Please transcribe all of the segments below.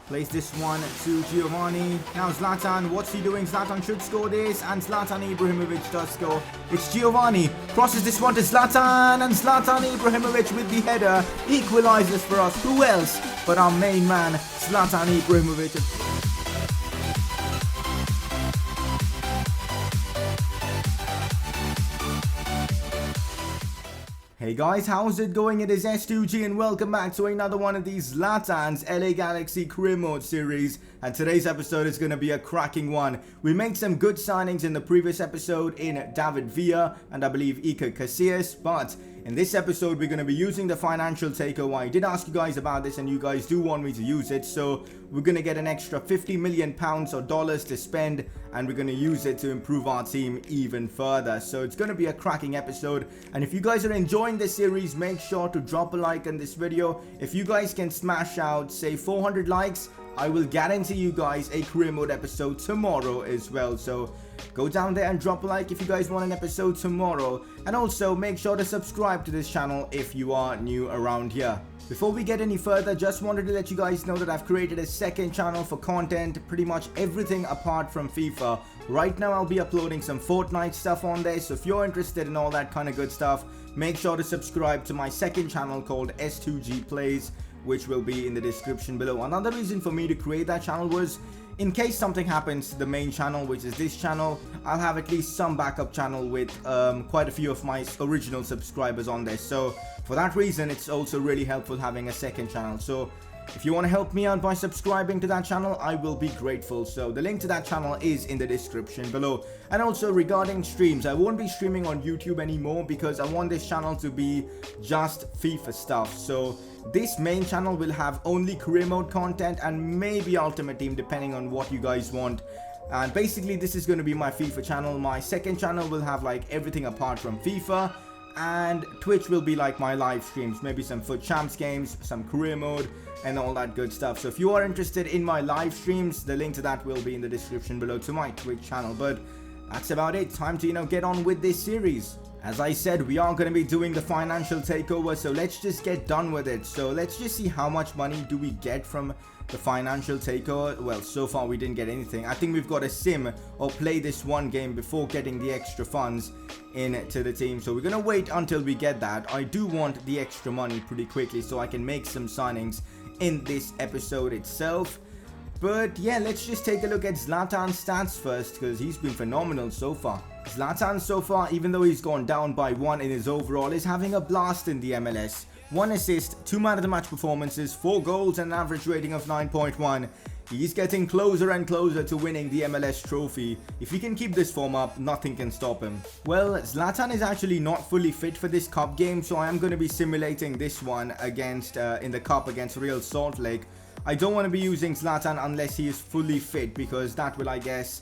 Plays this one to Giovanni. Now Zlatan, what's he doing? Zlatan should score this, and Zlatan Ibrahimovic does score. It's Giovanni, crosses this one to Zlatan, and Zlatan Ibrahimovic with the header equalizes for us. Who else but our main man, Zlatan Ibrahimovic. Hey guys, how's it going? It is S2G and welcome back to another one of these Zlatan's LA Galaxy career mode series, and today's episode is going to be a cracking one. We made some good signings in the previous episode in David Villa and I believe Iker Casillas, but in this episode we're going to be using the financial takeover. I did ask you guys about this and you guys do want me to use it, so we're going to get an extra £50 million or dollars to spend, and we're going to use it to improve our team even further. So it's going to be a cracking episode, and if you guys are enjoying this series, make sure to drop a like on this video. If you guys can smash out say 400 likes, I will guarantee you guys a career mode episode tomorrow as well. So go down there and drop a like if you guys want an episode tomorrow, and also make sure to subscribe to this channel if you are new around here. Before we get any further, just wanted to let you guys know that I've created a second channel for content, pretty much everything apart from FIFA. Right now I'll be uploading some Fortnite stuff on there, so if you're interested in all that kind of good stuff, make sure to subscribe to my second channel called S2G Plays, which will be in the description below. Another reason for me to create that channel was in case something happens to the main channel, which is this channel, I'll have at least some backup channel with quite a few of my original subscribers on there. So for that reason, it's also really helpful having a second channel. So if you want to help me out by subscribing to that channel, I will be grateful. So the link to that channel is in the description below. And also regarding streams, I won't be streaming on YouTube anymore because I want this channel to be just FIFA stuff. So this main channel will have only career mode content and maybe Ultimate Team depending on what you guys want. And basically this is going to be my FIFA channel. My second channel will have like everything apart from FIFA, and Twitch will be like my live streams, maybe some Foot Champs games, some career mode and all that good stuff. So if you are interested in my live streams, the link to that will be in the description below to my Twitch channel. But that's about it. Time to get on with this series. As I said, we are going to be doing the financial takeover, so let's just get done with it. So let's just see how much money do we get from the financial takeover. Well, so far we didn't get anything. I think we've got to sim or play this one game before getting the extra funds into the team. So we're going to wait until we get that. I do want the extra money pretty quickly so I can make some signings in this episode itself. But yeah, let's just take a look at Zlatan's stats first, because he's been phenomenal so far. Zlatan so far, even though he's gone down by 1 in his overall, is having a blast in the MLS. 1 assist, 2 man of the match performances, 4 goals and an average rating of 9.1. He's getting closer and closer to winning the MLS trophy. If he can keep this form up, nothing can stop him. Well, Zlatan is actually not fully fit for this cup game, so I am going to be simulating this one against in the cup against Real Salt Lake. I don't want to be using Zlatan unless he is fully fit, because that will, I guess,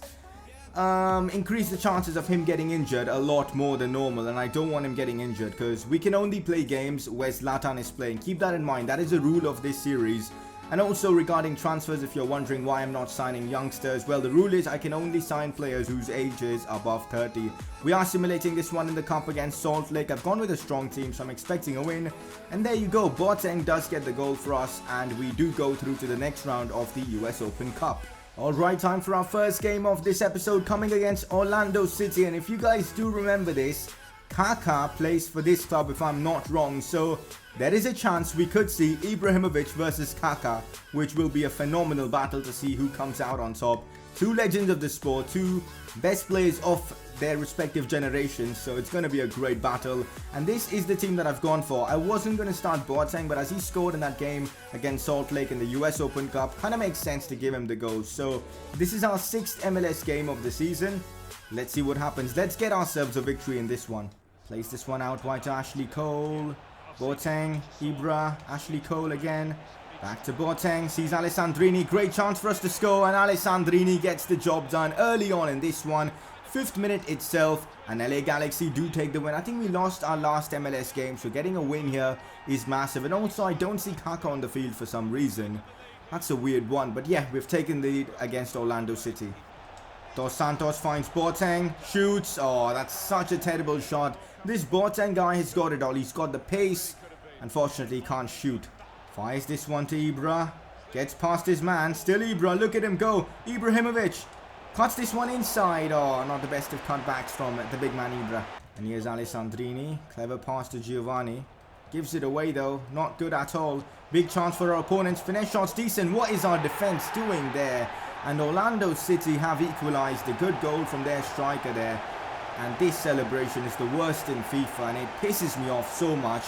increase the chances of him getting injured a lot more than normal, and I don't want him getting injured because we can only play games where Zlatan is playing. Keep that in mind. That is a rule of this series. And also regarding transfers, if you're wondering why I'm not signing youngsters, well, the rule is I can only sign players whose age is above 30. We are simulating this one in the cup against Salt Lake. I've gone with a strong team, so I'm expecting a win. And there you go, Boateng does get the goal for us, and we do go through to the next round of the US Open Cup. Alright, time for our first game of this episode, coming against Orlando City. And if you guys do remember this, Kaká plays for this club if I'm not wrong, so there is a chance we could see Ibrahimovic versus Kaká, which will be a phenomenal battle to see who comes out on top. Two legends of the sport, two best players of their respective generations, so it's going to be a great battle. And this is the team that I've gone for. I wasn't going to start Boateng, but as he scored in that game against Salt Lake in the US Open Cup, kind of makes sense to give him the goal. So this is our 6th MLS game of the season. Let's see what happens. Let's get ourselves a victory in this one. Plays this one out wide to Ashley Cole. Boateng, Ibra, Ashley Cole again. Back to Boateng, sees Alessandrini. Great chance for us to score, and Alessandrini gets the job done early on in this one. 5th minute itself, and LA Galaxy do take the win. I think we lost our last MLS game, so getting a win here is massive. And also, I don't see Kaká on the field for some reason. That's a weird one, but yeah, we've taken the lead against Orlando City. Dos Santos finds Boateng, shoots. Oh, that's such a terrible shot. This Boateng guy has got it all. He's got the pace. Unfortunately, he can't shoot. Fires this one to Ibra. Gets past his man. Still Ibra. Look at him go. Ibrahimovic cuts this one inside. Oh, not the best of cutbacks from the big man Ibra. And here's Alessandrini. Clever pass to Giovanni. Gives it away though. Not good at all. Big chance for our opponents. Finesse shots decent. What is our defense doing there? And Orlando City have equalized. A good goal from their striker there. And this celebration is the worst in FIFA. And it pisses me off so much.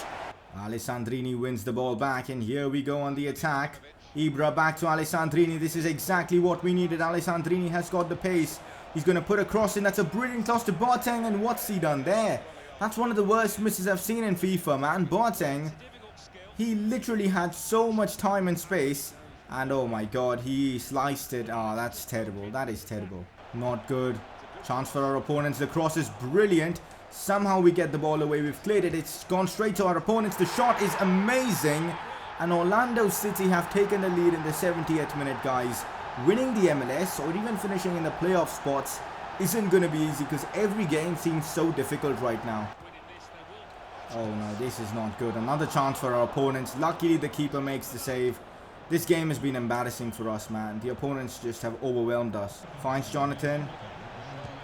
Alessandrini wins the ball back. And here we go on the attack. Ibra back to Alessandrini. This is exactly what we needed. Alessandrini has got the pace. He's going to put a cross in. That's a brilliant cross to Boateng. And what's he done there? That's one of the worst misses I've seen in FIFA, man. Boateng, he literally had so much time and space. And oh my god, he sliced it. Oh, that's terrible. That is terrible. Not good. Chance for our opponents. The cross is brilliant. Somehow we get the ball away. We've cleared it. It's gone straight to our opponents. The shot is amazing. And Orlando City have taken the lead in the 70th minute, guys. Winning the MLS or even finishing in the playoff spots isn't going to be easy because every game seems so difficult right now. Oh no, this is not good. Another chance for our opponents. Luckily, the keeper makes the save. This game has been embarrassing for us, man. The opponents just have overwhelmed us. Finds Jonathan.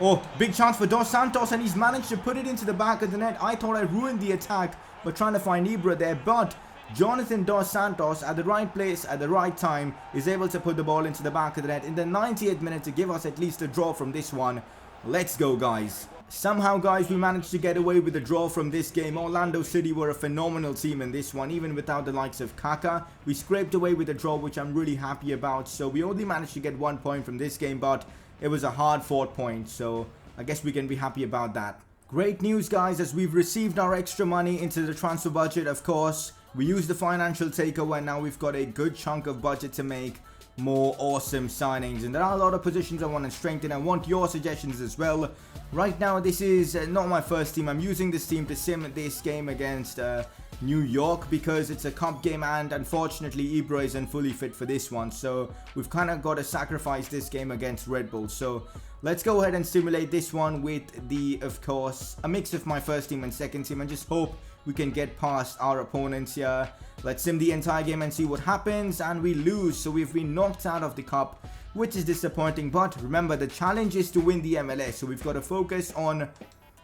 Oh, big chance for Dos Santos, and he's managed to put it into the back of the net. I thought I ruined the attack by trying to find Ibra there, but Jonathan Dos Santos at the right place at the right time is able to put the ball into the back of the net in the 90th minute to give us at least a draw from this one. Let's go, guys. Somehow, guys, we managed to get away with a draw from this game. Orlando City were a phenomenal team in this one, even without the likes of Kaka. We scraped away with a draw, which I'm really happy about. So we only managed to get 1 point from this game, but it was a hard-fought point. So I guess we can be happy about that. Great news, guys, as we've received our extra money into the transfer budget, of course. We used the financial takeover, and now we've got a good chunk of budget to make more awesome signings. And there are a lot of positions I want to strengthen. I want your suggestions as well. Right now, this is not my first team. I'm using this team to sim this game against New York because it's a cup game, and unfortunately Ibra isn't fully fit for this one. So we've kind of got to sacrifice this game against Red Bull. So let's go ahead and simulate this one with the, of course, a mix of my first team and second team, and just hope we can get past our opponents here. Let's sim the entire game and see what happens. And we lose, so we've been knocked out of the cup, which is disappointing. But remember, the challenge is to win the MLS, so we've got to focus on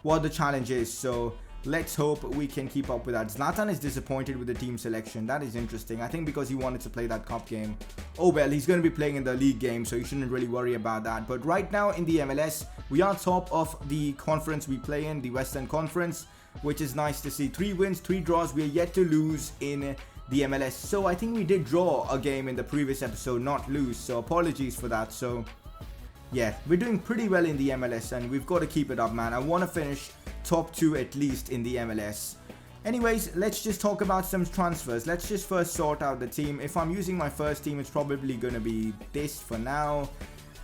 what the challenge is. So let's hope we can keep up with that. Zlatan is disappointed with the team selection. That is interesting. I think because he wanted to play that cup game. Oh well, he's going to be playing in the league game, so you shouldn't really worry about that. But right now in the MLS, we are top of the conference we play in, the Western Conference, which is nice to see. 3 wins, 3 draws. We are yet to lose in the MLS. So I think we did draw a game in the previous episode, not lose. So apologies for that. So yeah, we're doing pretty well in the MLS, and we've got to keep it up, man. I want to finish top 2 at least in the MLS. Anyways, let's just talk about some transfers. Let's just first sort out the team. If I'm using my first team, it's probably going to be this for now.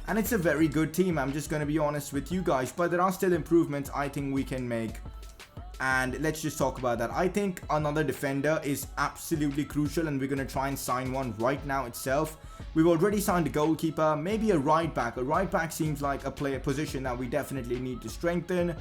And it's a very good team. I'm just going to be honest with you guys. But there are still improvements I think we can make. And let's just talk about that. I think another defender is absolutely crucial, and we're going to try and sign one right now itself. We've already signed a goalkeeper, maybe a right back. A right back seems like a player position that we definitely need to strengthen.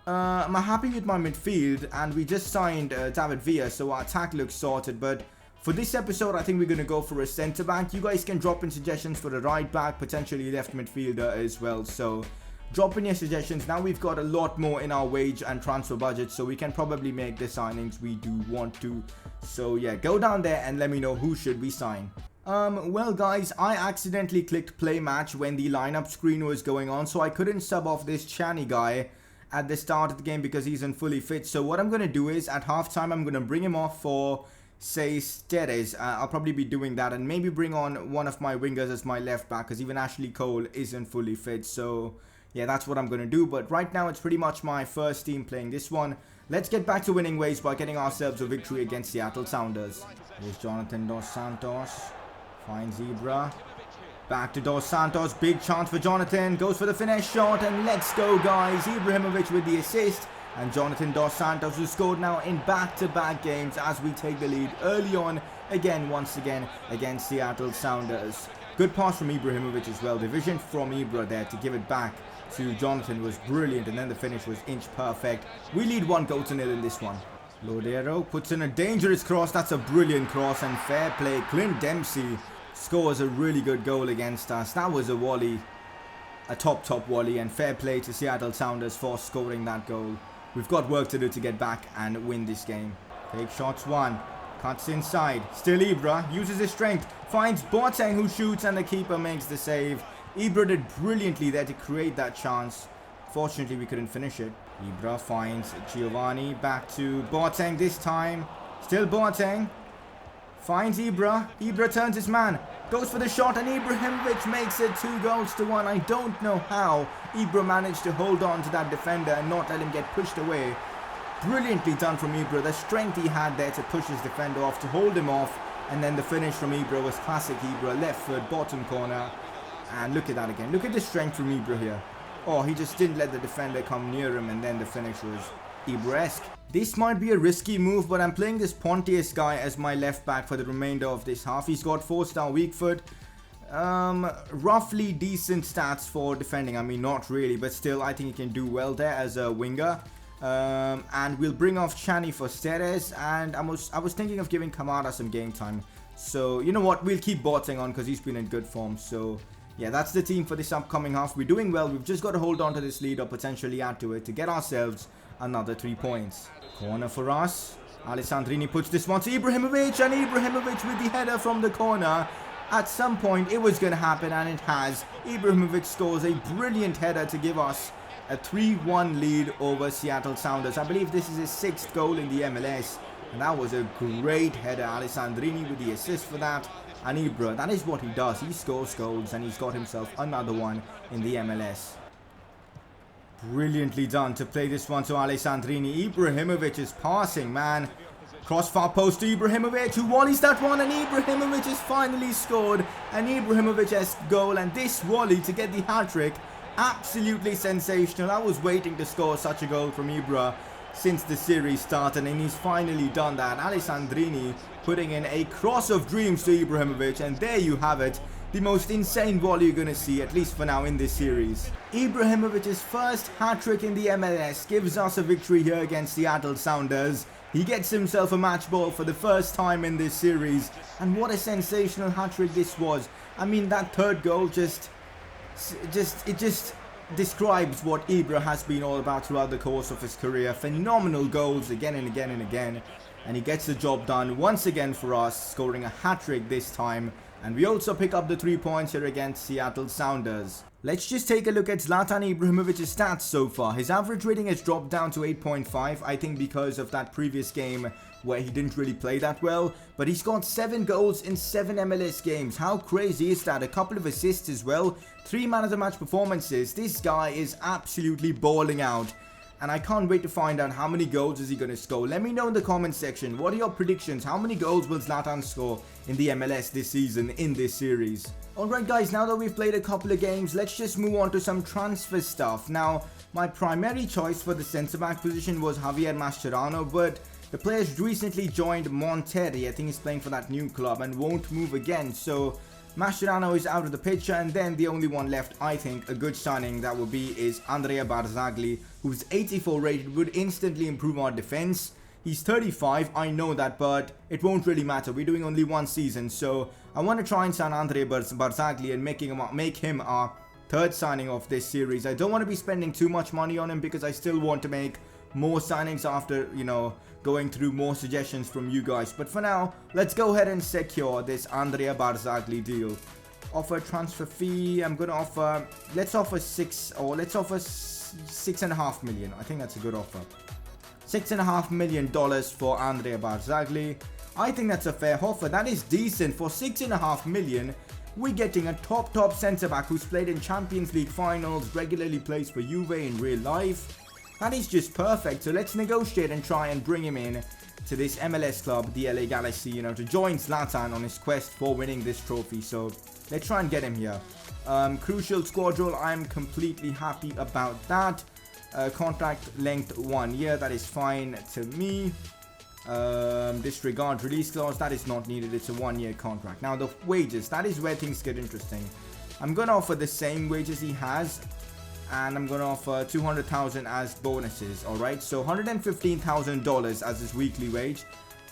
I'm happy with my midfield, and we just signed David Villa, so our attack looks sorted. But for this episode, I think we're going to go for a centre back. You guys can drop in suggestions for a right back, potentially left midfielder as well. So drop in your suggestions. Now we've got a lot more in our wage and transfer budget, so we can probably make the signings we do want to. So yeah, go down there and let me know who should we sign. Well guys, I accidentally clicked play match when the lineup screen was going on, so I couldn't sub off this Chani guy at the start of the game because he's fully fit. So what I'm going to do is at halftime, I'm going to bring him off for, say, Steres. I'll probably be doing that, and maybe bring on one of my wingers as my left back because even Ashley Cole isn't fully fit. So yeah, that's what I'm going to do. But right now, it's pretty much my first team playing this one. Let's get back to winning ways by getting ourselves a victory against Seattle Sounders. Here's Jonathan Dos Santos. Finds Ibra. Back to Dos Santos. Big chance for Jonathan. Goes for the finesse shot. And let's go, guys. Ibrahimovic with the assist. And Jonathan Dos Santos, who scored now in back-to-back games as we take the lead early on. Once again, against Seattle Sounders. Good pass from Ibrahimovic as well. The vision from Ibra there to give it back to Jonathan was brilliant. And then the finish was inch perfect. We lead 1-0 in this one. Lodero puts in a dangerous cross. That's a brilliant cross, and fair play. Clint Dempsey scores a really good goal against us. That was a volley, a top volley, and fair play to Seattle Sounders for scoring that goal. We've got work to do to get back and win this game. Take shots one, cuts inside, still Ibra, uses his strength, finds Boateng who shoots and the keeper makes the save. Ibra did brilliantly there to create that chance. Fortunately we couldn't finish it. Ibra finds Giovanni, back to Boateng this time, still Boateng. Finds Ibra. Ibra turns his man. Goes for the shot and Ibrahimovic makes it 2-1. I don't know how Ibra managed to hold on to that defender and not let him get pushed away. Brilliantly done from Ibra. The strength he had there to push his defender off, to hold him off. And then the finish from Ibra was classic Ibra. Left foot, bottom corner. And look at that again. Look at the strength from Ibra here. Oh, he just didn't let the defender come near him. And then the finish was Ibra-esque. This might be a risky move, but I'm playing this Pontius guy as my left back for the remainder of this half. He's got 4-star weak foot. Roughly decent stats for defending. I mean, not really, but still, I think he can do well there as a winger. And we'll bring off Chani for Steres. And I was thinking of giving Kamara some game time. So, you know what? We'll keep Boateng on because he's been in good form. So, yeah, that's the team for this upcoming half. We're doing well. We've just got to hold on to this lead or potentially add to it to get ourselves another 3 points. Corner for us. Alessandrini puts this one to Ibrahimovic, and Ibrahimovic with the header from the corner. At some point it was going to happen, and it has. Ibrahimovic scores a brilliant header to give us a 3-1 lead over Seattle Sounders. I believe this is his 6th goal in the MLS, and that was a great header. Alessandrini with the assist for that. And Ibra, that is what he does. He scores goals, and he's got himself another one in the MLS. Brilliantly done to play this one to Alessandrini. Ibrahimovic is passing, man. Cross far post to Ibrahimovic, who volleys that one, and Ibrahimovic has finally scored an Ibrahimovic-esque goal. And this volley to get the hat-trick, absolutely sensational. I was waiting to score such a goal from Ibra since the series started, and he's finally done that. Alessandrini putting in a cross of dreams to Ibrahimovic, and there you have it. The most insane volley you're going to see, at least for now, in this series. Ibrahimovic's first hat-trick in the MLS gives us a victory here against Seattle Sounders. He gets himself a match ball for the first time in this series. And what a sensational hat-trick this was. I mean, that third goal just describes what Ibra has been all about throughout the course of his career. Phenomenal goals again and again and again. And he gets the job done once again for us, scoring a hat-trick this time. And we also pick up the 3 points here against Seattle Sounders. Let's just take a look at Zlatan Ibrahimovic's stats so far. His average rating has dropped down to 8.5, I think because of that previous game where he didn't really play that well. But he's got 7 goals in 7 MLS games. How crazy is that? A couple of assists as well. 3 man of the match performances. This guy is absolutely balling out. And I can't wait to find out how many goals is he going to score. Let me know in the comment section. What are your predictions? How many goals will Zlatan score in the MLS this season in this series? Alright guys, now that we've played a couple of games, let's just move on to some transfer stuff. Now, my primary choice for the centre-back position was Javier Mascherano, but the player's recently joined Monterrey. I think he's playing for that new club and won't move again. So Mascherano is out of the picture, and then the only one left, I think, a good signing that would be is Andrea Barzagli, who's 84 rated, would instantly improve our defense. He's 35, I know that, but it won't really matter. We're doing only 1 season, so I want to try and sign Andrea Barzagli and make him our 3rd signing of this series. I don't want to be spending too much money on him because I still want to make more signings after, you know, going through more suggestions from you guys. But for now, let's go ahead and secure this Andrea Barzagli deal. Offer transfer fee. I'm gonna offer, let's offer 6.5 million. I think that's a good offer. $6.5 million for Andrea Barzagli. I think that's a fair offer. That is decent. For $6.5 million, we're getting a top centre back who's played in Champions League finals, regularly plays for Juve in real life. That is just perfect. So let's negotiate and try and bring him in to this MLS club, the LA Galaxy, you know, to join Zlatan on his quest for winning this trophy. So let's try and get him here. Crucial squad role, I'm completely happy about that. Contract length 1 year, that is fine to me. Disregard release clause, that is not needed. It's a 1-year contract. Now the wages, that is where things get interesting. I'm gonna offer the same wages he has, and I'm gonna offer $200,000 as bonuses. All right, so $115,000 as his weekly wage.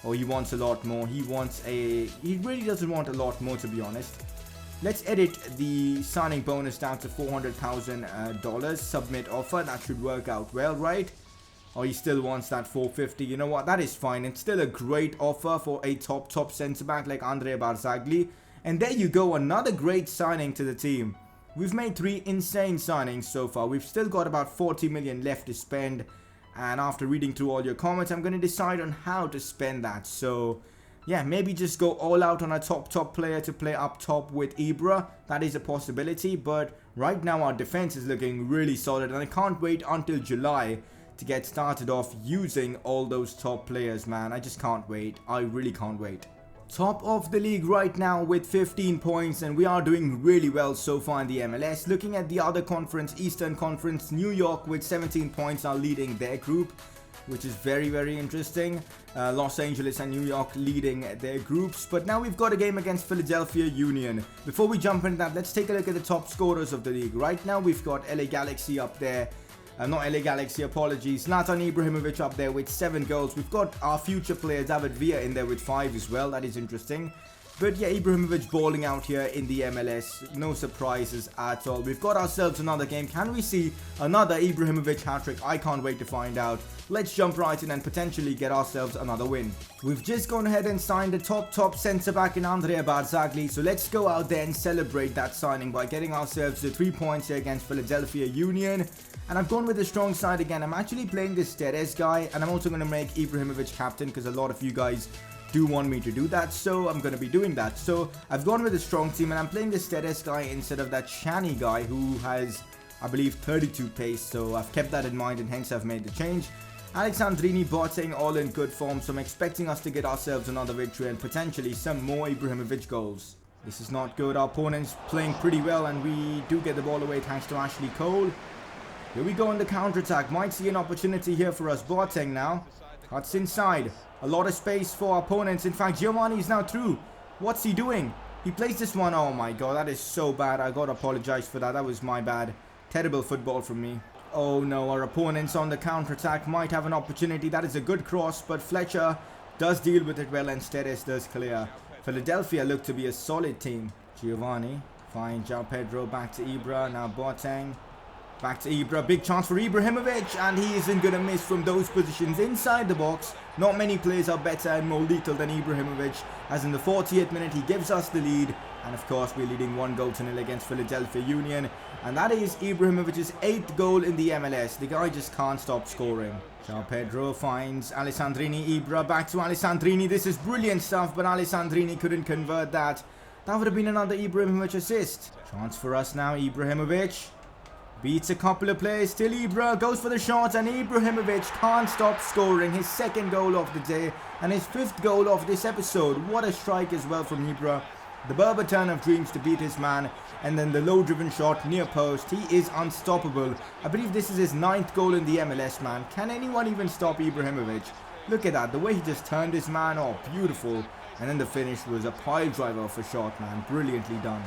Or he wants a lot more. He really doesn't want a lot more, to be honest. Let's edit the signing bonus down to $400,000. Submit offer. That should work out well, right? Or he still wants that 450. You know what? That is fine. It's still a great offer for a top centre-back like Andrea Barzagli. And there you go. Another great signing to the team. We've made 3 insane signings so far. We've still got about 40 million left to spend. And after reading through all your comments, I'm going to decide on how to spend that. So, yeah, maybe just go all out on a top player to play up top with Ibra. That is a possibility. But right now our defense is looking really solid. And I can't wait until July to get started off using all those top players, man. I just can't wait. I really can't wait. Top of the league right now with 15 points, and we are doing really well so far in the MLS. Looking at the other conference, Eastern Conference, New York with 17 points are leading their group, which is very interesting. Los Angeles and New York leading their groups. But now we've got a game against Philadelphia Union. Before we jump into that, let's take a look at the top scorers of the league. Right now we've got LA Galaxy up there. Not LA Galaxy, apologies. Zlatan Ibrahimovic up there with 7 goals. We've got our future player David Villa in there with 5 as well. That is interesting. But yeah, Ibrahimovic balling out here in the MLS. No surprises at all. We've got ourselves another game. Can we see another Ibrahimovic hat-trick? I can't wait to find out. Let's jump right in and potentially get ourselves another win. We've just gone ahead and signed the top centre-back in Andrea Barzagli. So let's go out there and celebrate that signing by getting ourselves the 3 points here against Philadelphia Union. And I've gone with a strong side again. I'm actually playing this Teres guy. And I'm also going to make Ibrahimovic captain because a lot of you guys do want me to do that, so I'm going to be doing that. So I've gone with a strong team and I'm playing this Teres guy instead of that Shani guy who has, I believe, 32 pace. So I've kept that in mind and hence I've made the change. Alexandrini Boateng all in good form, so I'm expecting us to get ourselves another victory and potentially some more Ibrahimovic goals. This is not good. Our opponent's playing pretty well and we do get the ball away thanks to Ashley Cole. Here we go on the counter-attack. Might see an opportunity here for us. Boateng now. Cuts inside. A lot of space for our opponents. In fact, Giovanni is now through. What's he doing? He plays this one. Oh my god, that is so bad. I gotta apologize for that. That was my bad. Terrible football from me. Oh no, our opponents on the counter-attack might have an opportunity. That is a good cross, but Fletcher does deal with it well and Steres does clear. Philadelphia look to be a solid team. Giovanni. Fine. João Pedro back to Ibra. Now Boateng. Back to Ibra, big chance for Ibrahimovic, and he isn't going to miss from those positions inside the box. Not many players are better and more lethal than Ibrahimovic, as in the 40th minute he gives us the lead. And of course we're leading 1-0 against Philadelphia Union. And that is Ibrahimovic's 8th goal in the MLS. The guy just can't stop scoring. João Pedro finds Alessandrini. Ibra back to Alessandrini. This is brilliant stuff, but Alessandrini couldn't convert that. That would have been another Ibrahimovic assist. Chance for us now, Ibrahimovic. Beats a couple of players, still Ibra goes for the shot and Ibrahimovic can't stop scoring his 2nd goal of the day and his 5th goal of this episode. What a strike as well from Ibra. The Berber turn of dreams to beat his man and then the low driven shot near post. He is unstoppable. I believe this is his 9th goal in the MLS, man. Can anyone even stop Ibrahimovic? Look at that, the way he just turned his man off. Beautiful. And then the finish was a pile driver for shot, man. Brilliantly done.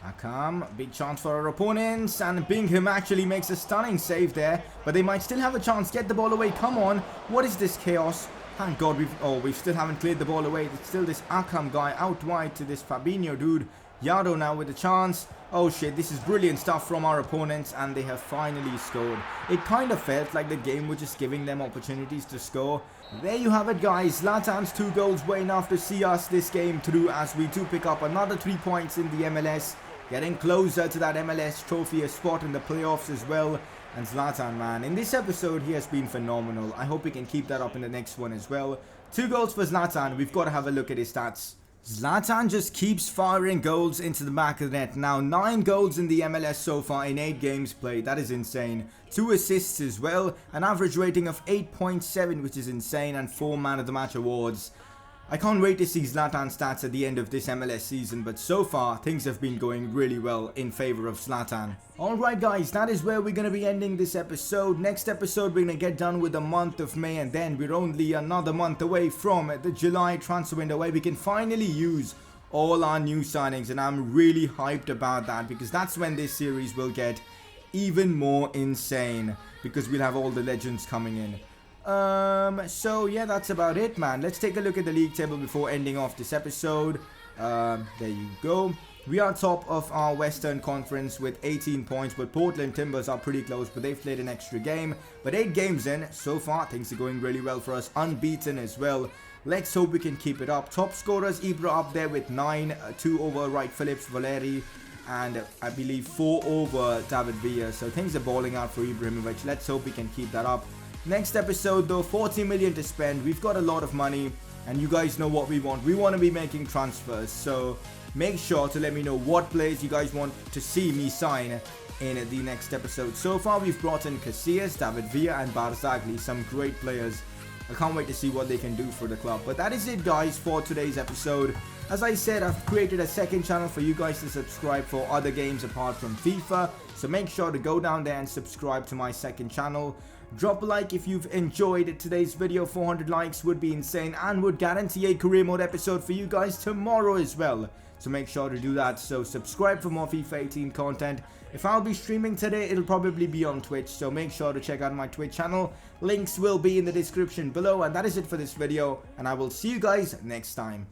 Akam, big chance for our opponents, and Bingham actually makes a stunning save there, but they might still have a chance. Get the ball away, come on. What is this chaos? Thank God we still haven't cleared the ball away. It's still this Akam guy out wide to this Fabinho dude. Yaro now with a chance. Oh shit, this is brilliant stuff from our opponents and they have finally scored. It kind of felt like the game was just giving them opportunities to score. There you have it, guys. Zlatan's 2 goals were enough to see us this game through as we do pick up another 3 points in the MLS. Getting closer to that MLS trophy spot in the playoffs as well. And Zlatan, man, in this episode he has been phenomenal. I hope he can keep that up in the next one as well. 2 goals for Zlatan. We've got to have a look at his stats. Zlatan just keeps firing goals into the back of the net. Now 9 goals in the MLS so far in 8 games played. That is insane. 2 assists as well. An average rating of 8.7, which is insane. And 4 man of the match awards. I can't wait to see Zlatan's stats at the end of this MLS season, but so far things have been going really well in favor of Zlatan. Alright guys, that is where we're going to be ending this episode. Next episode we're going to get done with the month of May, and then we're only another month away from the July transfer window where we can finally use all our new signings, and I'm really hyped about that because that's when this series will get even more insane because we'll have all the legends coming in. So yeah, that's about it, man. Let's take a look at the league table before ending off this episode. There you go. We are top of our Western Conference with 18 points, but Portland Timbers are pretty close, but they've played an extra game. But 8 games in, so far, things are going really well for us. Unbeaten as well. Let's hope we can keep it up. Top scorers, Ibra up there with 9, 2 over Wright Phillips, Valeri, and I believe 4 over David Villa. So things are balling out for Ibrahimovic. Let's hope we can keep that up. Next episode though, 40 million to spend. We've got a lot of money, and you guys know what we want. We want to be making transfers, so make sure to let me know what players you guys want to see me sign in the next episode. So far we've brought in Casillas, David Villa and Barzagli, some great players. I can't wait to see what they can do for the club. But that is it, guys, for today's episode. As I said, I've created a second channel for you guys to subscribe for other games apart from FIFA. So make sure to go down there and subscribe to my second channel. Drop a like if you've enjoyed today's video. 400 likes would be insane and would guarantee a career mode episode for you guys tomorrow as well. So make sure to do that. So subscribe for more FIFA 18 content. If I'll be streaming today, it'll probably be on Twitch. So make sure to check out my Twitch channel. Links will be in the description below. And that is it for this video. And I will see you guys next time.